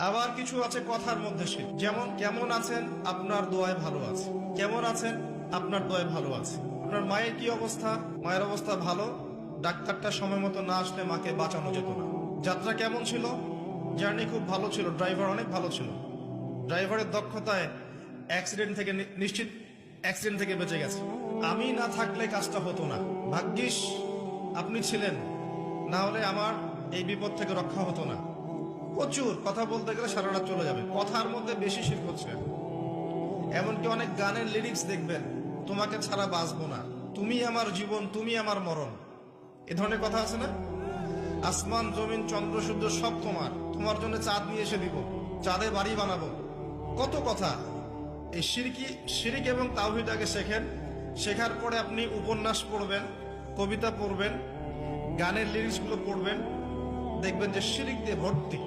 আবার কিছু আছে কথার মধ্যে শিরক, যেমন কেমন আছেন, আপনার দোয়ায় ভালো আছে। কেমন আছেন, আপনার দোয়ায় ভালো আছে। আপনার মায়ের কি অবস্থা, মায়ের অবস্থা ভালো, ডাক্তারটা সময় মতো না আসলে মাকে বাঁচানো যেত না। যাত্রা কেমন ছিল, জার্নি খুব ভালো ছিল, ড্রাইভার অনেক ভালো ছিল, ড্রাইভারের দক্ষতায় অ্যাক্সিডেন্ট থেকে নিশ্চিত অ্যাক্সিডেন্ট থেকে বেঁচে গেছে। আমি না থাকলে কাজটা হতো না, ভাগ্যিস আপনি ছিলেন, না হলে আমার এই বিপদ থেকে রক্ষা হতো না। প্রচুর কথা বলতে গেলে সারা রাত চলে যাবে, কথার মধ্যে বেশি শিরক হচ্ছে। এমনকি অনেক গানের লিরিক্স দেখবেন, তোমাকে ছাড়া বাঁচবো না, তুমি আমার জীবন, তুমি আমার মরণ, এ ধরনের কথা আছে না? আসমান জমিন চন্দ্র সূর্য সব তোমার, তোমার জন্য চাঁদ নিয়ে এসে দিব, চাঁদে বাড়ি বানাবো, কত কথা। এই শিরিক এবং তাওহীদ আগে শেখেন, শেখার পরে আপনি উপন্যাস পড়বেন, কবিতা পড়বেন, গানের লিরিক্সগুলো পড়বেন, দেখবেন যে শিরিক দিয়ে ভর্তি।